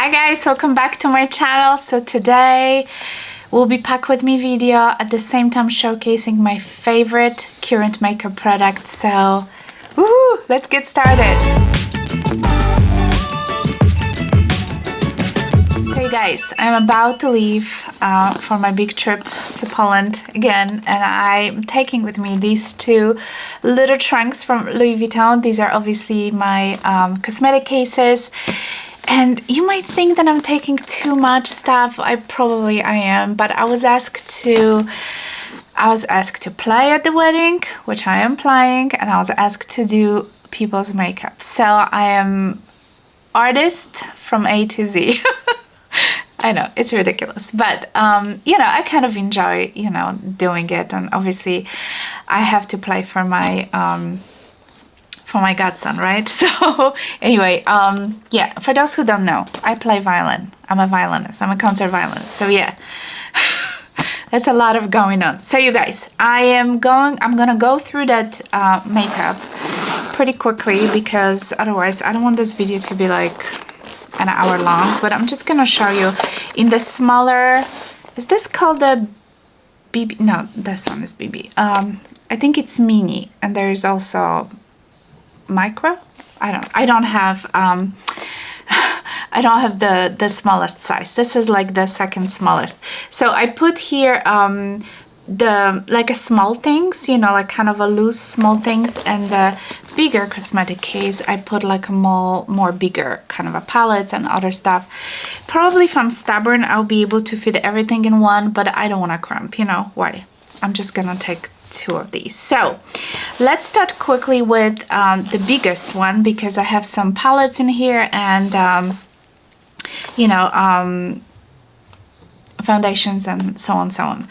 Hi guys, welcome back to my channel. So today will be pack with me video, at the same time showcasing my favorite current makeup product. So woohoo, let's get started. Hey guys, I'm about to leave for my big trip to Poland again, and I'm taking with me these two little trunks from Louis Vuitton. These are obviously my cosmetic cases. And you might think that I'm taking too much stuff. I am, but I was asked to play at the wedding, which I am playing, and I was asked to do people's makeup. So I am artist from A to Z. I know, it's ridiculous, but you know, I kind of enjoy, you know, doing it, and obviously I have to play for my godson, right? So anyway, yeah, for those who don't know, I play violin. I'm a violinist. I'm a concert violinist. So yeah, that's a lot of going on. So you guys, I'm gonna go through that makeup pretty quickly, because otherwise I don't want this video to be like an hour long. But I'm just gonna show you in the smaller, is this called the BB? No, this one is BB. I think it's mini, and there's also micro. I don't have I don't have the smallest size. This is like the second smallest. So I put here the like a small things, you know, like kind of a loose small things, and the bigger cosmetic case I put like a more bigger kind of a palette and other stuff. Probably if I'm stubborn I'll be able to fit everything in one, but I don't want to cramp, you know why. I'm just gonna take two of these. So let's start quickly with the biggest one, because I have some palettes in here and you know, foundations and so on.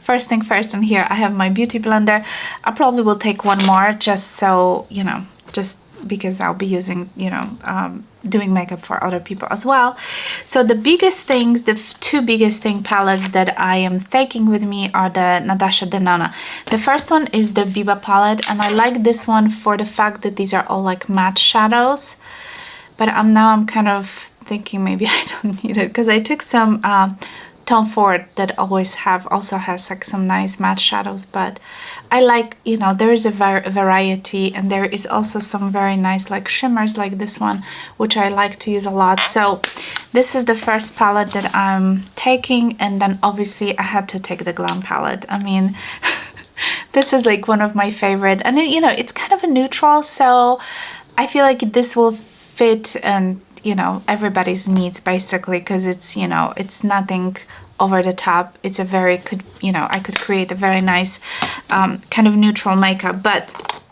First thing first, in here I have my beauty blender. I probably will take one more, just so you know, just because I'll be using, you know, doing makeup for other people as well. So the biggest things, the two biggest palettes that I am taking with me are the Natasha Denona. The first one is the Viva palette, and I like this one for the fact that these are all like matte shadows. But now I'm kind of thinking maybe I don't need it, because I took some Tom Ford that also has like some nice matte shadows. But I like, you know, there is a variety, and there is also some very nice like shimmers like this one, which I like to use a lot. So this is the first palette that I'm taking, and then obviously I had to take the Glam palette. I mean, this is like one of my favorite, and you know, it's kind of a neutral, so I feel like this will fit and, you know, everybody's needs basically, because it's, you know, it's nothing over the top. It's a very you know, I could create a very nice kind of neutral makeup. But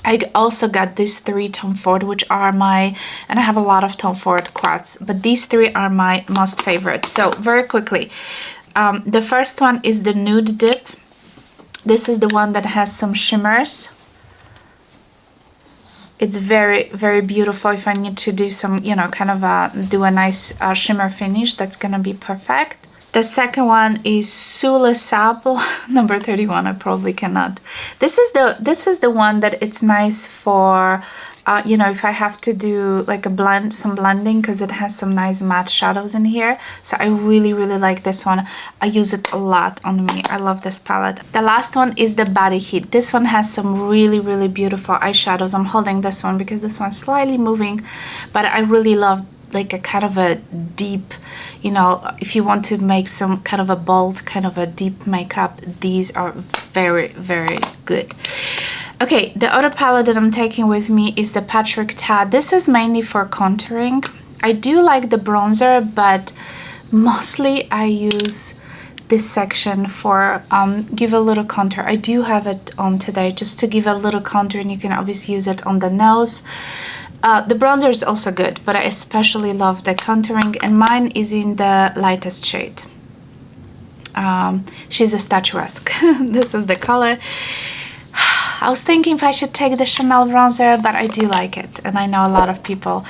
I also got these three Tom Ford, which are my, and I have a lot of Tom Ford quads, but these three are my most favorite. So very quickly, the first one is the Nude Dip. This is the one that has some shimmers. It's very, very beautiful. If I need to do some, you know, kind of do a nice shimmer finish, that's gonna be perfect. The second one is Sous le Sable, number 31. I probably cannot. This is the one that it's nice for, you know, if I have to do like some blending, because it has some nice matte shadows in here. So I really, really like this one. I use it a lot on me. I love this palette. The last one is the Body Heat. This one has some really, really beautiful eyeshadows. I'm holding this one because this one's slightly moving, but I really love like a kind of a deep, you know, if you want to make some kind of a bold, kind of a deep makeup, these are very, very good. Okay, the other palette that I'm taking with me is the Patrick Ta. This is mainly for contouring. I do like the bronzer, but mostly I use this section for give a little contour. I do have it on today just to give a little contour, and you can obviously use it on the nose. The bronzer is also good, but I especially love the contouring, and mine is in the lightest shade. She's a statuesque. This is the color. I was thinking if I should take the Chanel bronzer, but I do like it, and I know a lot of people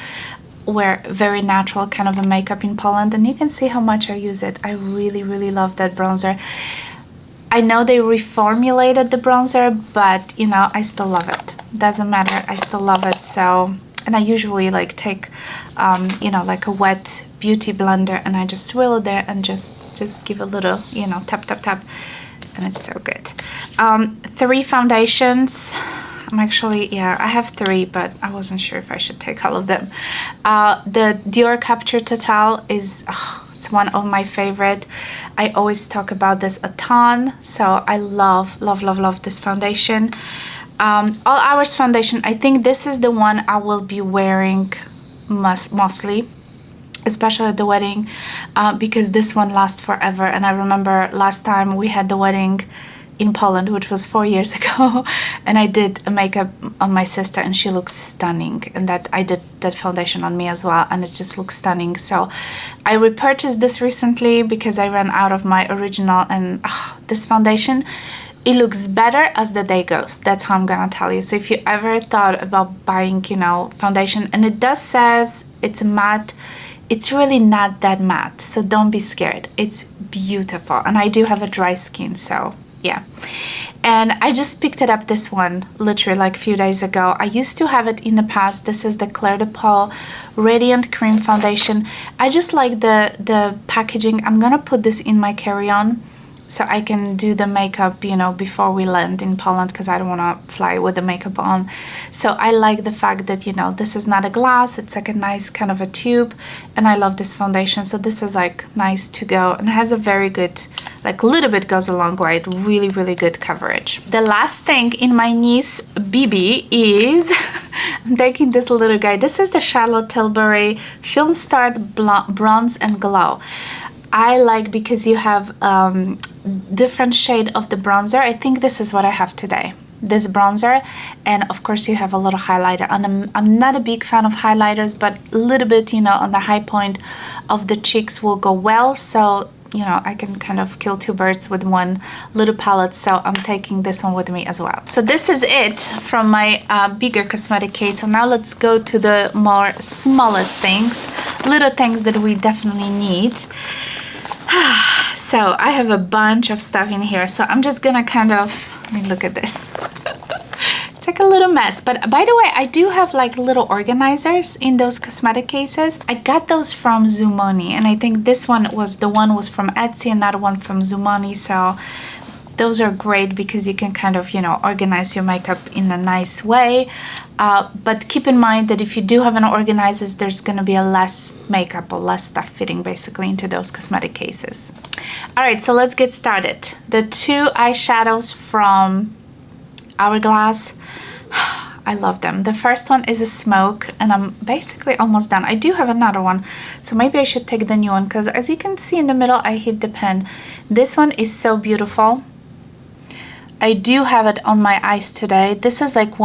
wear very natural kind of a makeup in Poland, and you can see how much I use it. I really, really love that bronzer. I know they reformulated the bronzer, but you know, I still love it. Doesn't matter, I still love it. So And I usually like take, you know, like a wet beauty blender, and I just swirl it there and just give a little, you know, tap, tap, tap. And it's so good. 3 foundations. I'm actually, yeah, I have 3, but I wasn't sure if I should take all of them. The Dior Capture Total is, it's one of my favorite. I always talk about this a ton, so I love, love, love, love this foundation. All Hours foundation, I think this is the one I will be wearing mostly, especially at the wedding, because this one lasts forever. And I remember last time we had the wedding in Poland, which was 4 years ago, and I did a makeup on my sister, and she looks stunning, and that I did that foundation on me as well, and it just looks stunning. So I repurchased this recently because I ran out of my original, and this foundation, it looks better as the day goes. That's how I'm gonna tell you. So if you ever thought about buying, you know, foundation, and it does says it's matte, it's really not that matte, so don't be scared. It's beautiful, and I do have a dry skin, so yeah. And I just picked it up, this one, literally like a few days ago. I used to have it in the past. This is the Claire de Paul Radiant Cream Foundation. I just like the packaging. I'm gonna put this in my carry-on so I can do the makeup, you know, before we land in Poland, because I don't want to fly with the makeup on. So I like the fact that, you know, this is not a glass, it's like a nice kind of a tube, and I love this foundation. So this is like nice to go, and has a very good, like a little bit goes a long way, really, really good coverage. The last thing in my niece BB is I'm taking this little guy. This is the Charlotte Tilbury Film Start Bronze and Glow. I like because you have different shade of the bronzer. I think this is what I have today, this bronzer, and of course you have a little highlighter. And I'm not a big fan of highlighters, but a little bit, you know, on the high point of the cheeks will go well. So, you know, I can kind of kill 2 birds with one little palette, so I'm taking this one with me as well. So this is it from my bigger cosmetic case. So now let's go to the more smallest things, little things that we definitely need. So I have a bunch of stuff in here, so I'm just gonna kind of, I mean, look at this. It's like a little mess. But by the way, I do have like little organizers in those cosmetic cases. I got those from Zumoni, and I think this one was from Etsy, another one from Zumoni. So those are great because you can kind of, you know, organize your makeup in a nice way. But keep in mind that if you do have an organizer, there's going to be a less makeup or less stuff fitting basically into those cosmetic cases. All right, so let's get started. The 2 eyeshadows from Hourglass, I love them. The first one is a smoke, and I'm basically almost done. I do have another one, so maybe I should take the new one, because as you can see in the middle, I hit the pen. This one is so beautiful. I do have it on my eyes today. This is like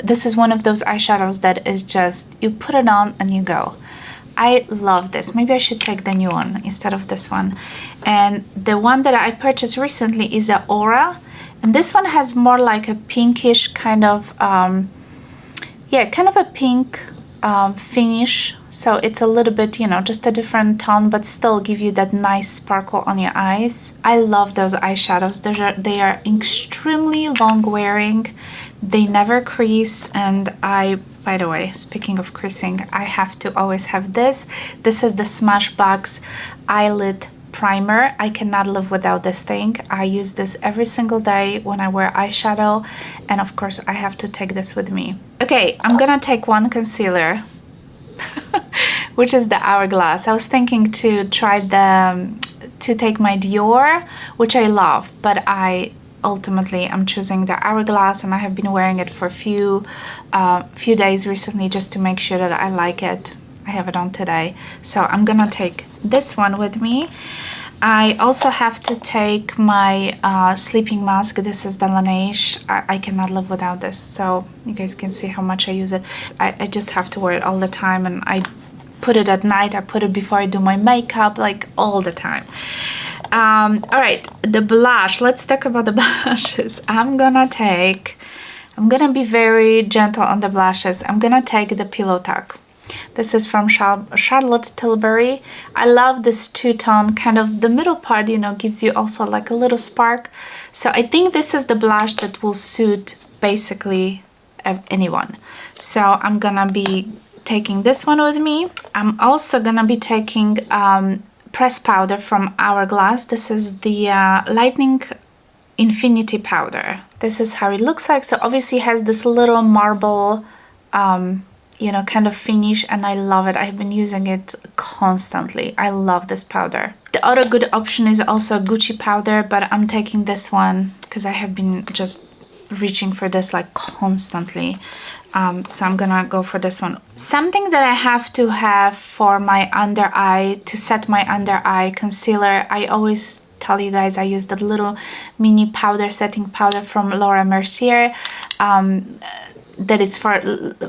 this is one of those eyeshadows that is just, you put it on and you go. I love this. Maybe I should take the new one instead of this one. And the one that I purchased recently is the Aura. And this one has more like a pinkish kind of, yeah, kind of a pink finish. So it's a little bit, you know, just a different tone, but still give you that nice sparkle on your eyes. I love those eyeshadows. They are extremely long wearing. They never crease, and by the way, speaking of creasing, I have to always have this. This is the Smashbox Eyelid Primer. I cannot live without this thing. I use this every single day when I wear eyeshadow, and of course I have to take this with me. Okay, I'm gonna take one concealer, which is the Hourglass. I was thinking to try to take my Dior, which I love, but ultimately I'm choosing the Hourglass, and I have been wearing it for a few days recently just to make sure that I like it. I have it on today, so I'm gonna take this one with me. I also have to take my sleeping mask. This is the Laneige. I cannot live without this, so you guys can see how much I use it. I just have to wear it all the time, and I put it at night, I put it before I do my makeup, like all the time. All right, the blush. Let's talk about the blushes. I'm gonna be very gentle on the blushes. I'm gonna take the Pillow Talk. This is from Charlotte Tilbury. I love this two-tone, kind of the middle part, you know, gives you also like a little spark. So I think this is the blush that will suit basically anyone. So I'm gonna be taking this one with me. I'm also gonna be taking pressed powder from Hourglass. This is the Lightning Infinity powder. This is how it looks like. So obviously it has this little marble you know, kind of finish, and I love it. I've been using it constantly. I love this powder. The other good option is also Gucci powder, but I'm taking this one because I have been just reaching for this like constantly. So I'm gonna go for this one. Something that I have to have for my under eye, to set my under eye concealer, I always tell you guys I use the little mini powder setting powder from Laura Mercier. That is for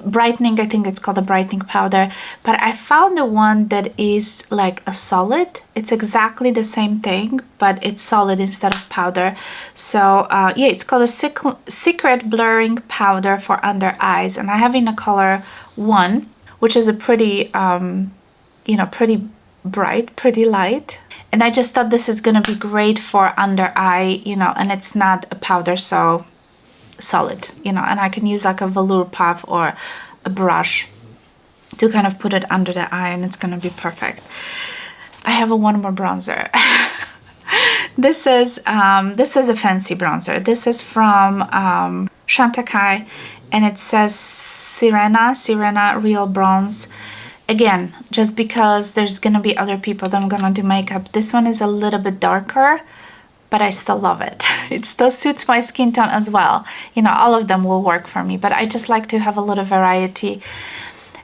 brightening. I think it's called a brightening powder, but I found the one that is like a solid. It's exactly the same thing, but it's solid instead of powder. So yeah, it's called a secret blurring powder for under eyes, and I have in a color 1, which is a pretty you know, pretty bright, pretty light. And I just thought this is gonna be great for under eye, you know, and it's not a powder, so solid, you know, and I can use like a velour puff or a brush to kind of put it under the eye, and it's gonna be perfect. I have one more bronzer. This is a fancy bronzer. This is from Chantecaille, and it says Sirena Real Bronze. Again, just because there's gonna be other people that I'm gonna do makeup, this one is a little bit darker, but I still love it. It still suits my skin tone as well. You know, all of them will work for me, but I just like to have a little variety.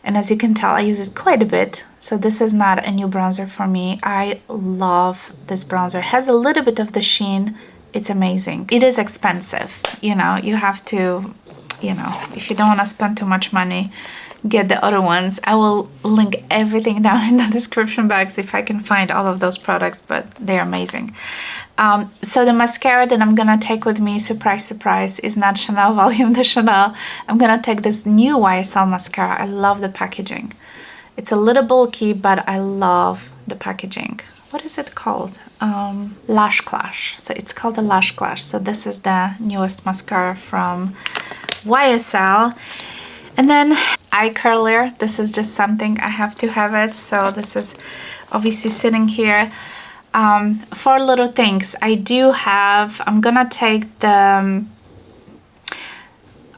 And as you can tell, I use it quite a bit. So this is not a new bronzer for me. I love this bronzer. It has a little bit of the sheen. It's amazing. It is expensive. You know, you have to, you know, if you don't want to spend too much money, get the other ones. I will link everything down in the description box if I can find all of those products, but they're amazing. So the mascara that I'm gonna take with me, surprise, surprise, is not Chanel Volume de Chanel. I'm gonna take this new YSL mascara. I love the packaging. It's a little bulky, but I love the packaging. What is it called? Lash Clash. So it's called the Lash Clash. So this is the newest mascara from YSL. And then eye curler. This is just something I have to have it. So this is obviously sitting here. 4 little things. I do have, I'm gonna take the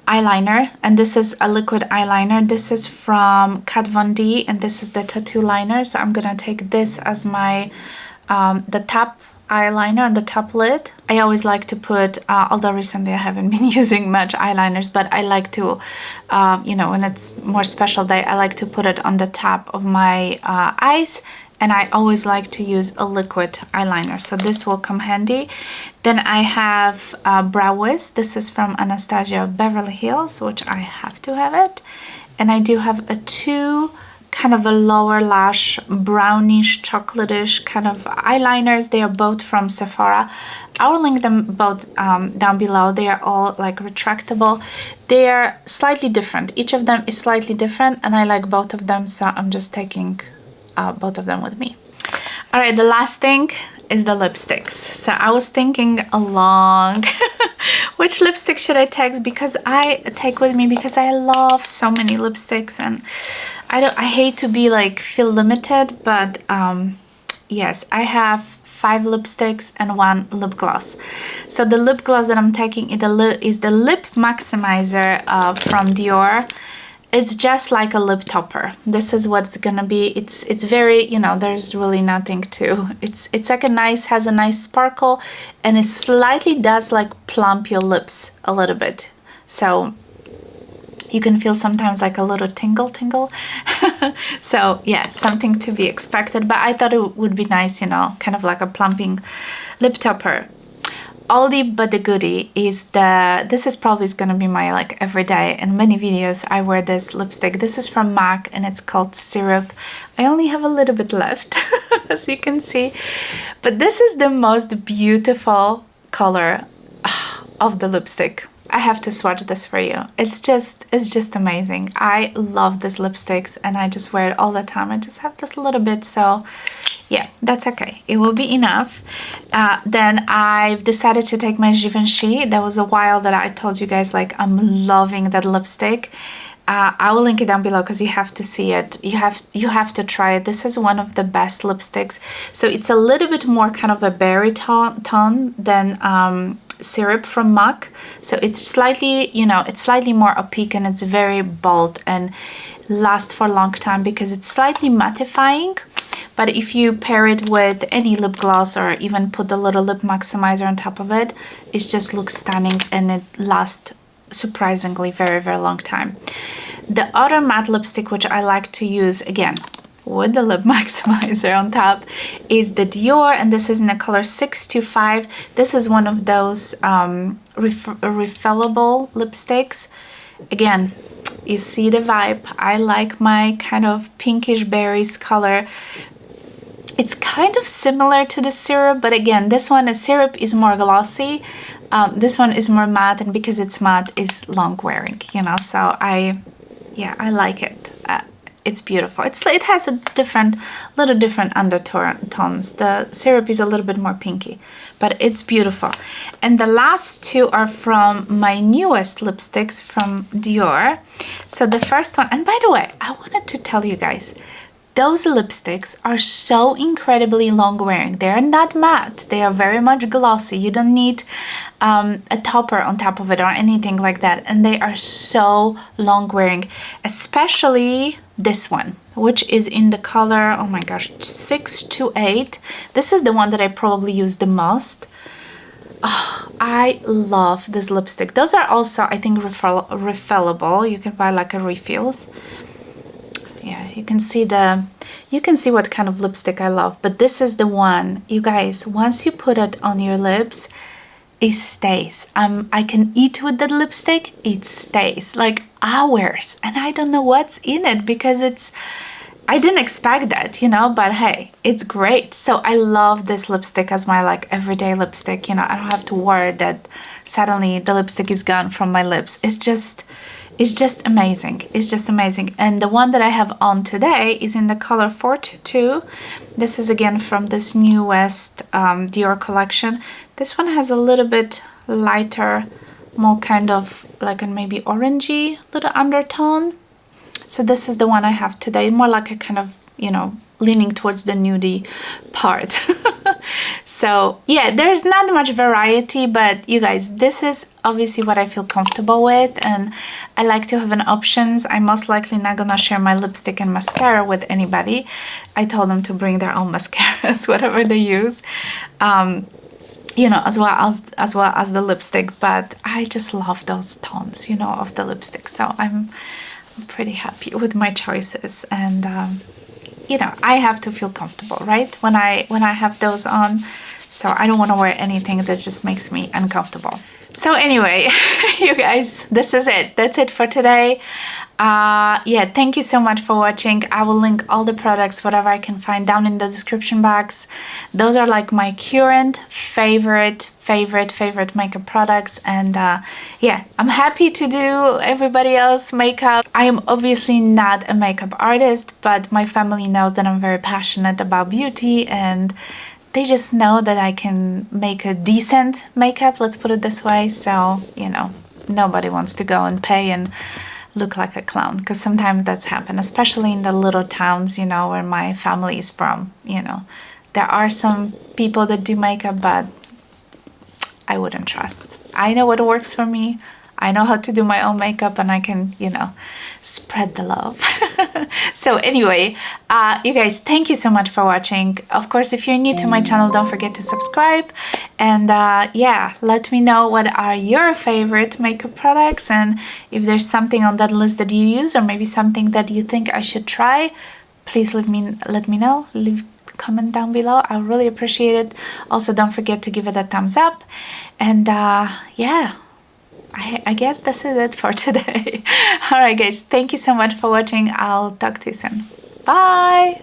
eyeliner, and this is a liquid eyeliner. This is from Kat Von D, and this is the tattoo liner. So I'm gonna take this as my the top eyeliner on the top lid. I always like to put, although recently I haven't been using much eyeliners, but I like to, you know, when it's more special day, I like to put it on the top of my eyes. And I always like to use a liquid eyeliner, so this will come handy. Then I have Brow Wiz. This is from Anastasia Beverly Hills, which I have to have it. And I do have a 2 kind of a lower lash, brownish, chocolatish kind of eyeliners. They are both from Sephora. I will link them both down below. They are all like retractable. They are slightly different. Each of them is slightly different, and I like both of them, so I'm just taking both of them with me. All right, the last thing is the lipsticks. So I was thinking along which lipstick should I take because I love so many lipsticks, and I hate to be like feel limited, but yes, I have 5 lipsticks and 1 lip gloss. So the lip gloss that I'm taking is the Lip Maximizer from Dior. It's just like a lip topper. This is what it's gonna be. It's very, you know, there's really nothing to. It's like has a nice sparkle, and it slightly does like plump your lips a little bit. So you can feel sometimes like a little tingle. So yeah, something to be expected. But I thought it would be nice, you know, kind of like a plumping lip topper. Oldie but the goodie is this is probably gonna be my like everyday, in many videos I wear this lipstick. This is from MAC, and it's called Syrup. I only have a little bit left as you can see, but this is the most beautiful color of the lipstick. I have to swatch this for you. It's just amazing. I love these lipsticks, and I just wear it all the time. I just have this little bit, so yeah, that's okay. It will be enough. Then I've decided to take my Givenchy. There was a while that I told you guys like I'm loving that lipstick. I will link it down below because you have to see it. You have to try it. This is one of the best lipsticks. So it's a little bit more kind of a berry tone than Syrup from MAC. So it's slightly, you know, it's slightly more opaque and it's very bold and lasts for a long time because it's slightly mattifying. But if you pair it with any lip gloss or even put the little lip maximizer on top of it, it just looks stunning and it lasts surprisingly very, very long time. The other matte lipstick which I like to use, again, with the lip maximizer on top, is the Dior, and this is in the color 625. This is one of those refillable lipsticks. Again, you see the vibe. I like my kind of pinkish berries color. It's kind of similar to the Syrup, but again, this one, the Syrup is more glossy. This one is more matte, and because it's matte, is long wearing, you know, so I like it. It's beautiful. It has a little different undertones. The Syrup is a little bit more pinky, but it's beautiful. And the last two are from my newest lipsticks from Dior. So the first one, and by the way, I wanted to tell you guys, those lipsticks are so incredibly long wearing. They are not matte. They are very much glossy. You don't need a topper on top of it or anything like that. And they are so long wearing, especially this one, which is in the color, oh my gosh, 628. This is the one that I probably use the most. Oh, I love this lipstick. Those are also, I think, refillable. You can buy like a refills. Yeah, you can see what kind of lipstick I love, but this is the one, you guys, once you put it on your lips, it stays. I can eat with that lipstick, it stays like hours, and I don't know what's in it because I didn't expect that, you know, but hey, it's great. So I love this lipstick as my like everyday lipstick, you know. I don't have to worry that suddenly the lipstick is gone from my lips. It's just amazing. It's just amazing. And the one that I have on today is in the color 422. This is again from this newest Dior collection. This one has a little bit lighter, more kind of like a maybe orangey little undertone. So this is the one I have today, more like a kind of, you know, leaning towards the nudie part. So yeah, there's not much variety, but you guys, this is obviously what I feel comfortable with, and I like to have an options. I'm most likely not gonna share my lipstick and mascara with anybody. I told them to bring their own mascaras, whatever they use, you know, as well as the lipstick. But I just love those tones, you know, of the lipstick. So I'm pretty happy with my choices, and you know, I have to feel comfortable, right, when I have those on. So I don't want to wear anything that just makes me uncomfortable. So anyway, you guys, this is it. That's it for today. Yeah, thank you so much for watching. I will link all the products, whatever I can find, down in the description box. Those are like my current favorite makeup products, and yeah, I'm happy to do everybody else makeup. I am obviously not a makeup artist, but my family knows that I'm very passionate about beauty, and they just know that I can make a decent makeup, let's put it this way. So, you know, nobody wants to go and pay and look like a clown, because sometimes that's happened, especially in the little towns, you know, where my family is from. You know, there are some people that do makeup, but I wouldn't trust. I know what works for me. I know how to do my own makeup, and I can, you know, spread the love. So anyway, you guys, thank you so much for watching. Of course, if you're new to my channel, don't forget to subscribe. And yeah, let me know what are your favorite makeup products, and if there's something on that list that you use, or maybe something that you think I should try, please let me know. Leave a comment down below. I really appreciate it. Also, don't forget to give it a thumbs up. And yeah, I guess this is it for today. All right, guys, thank you so much for watching. I'll talk to you soon. Bye.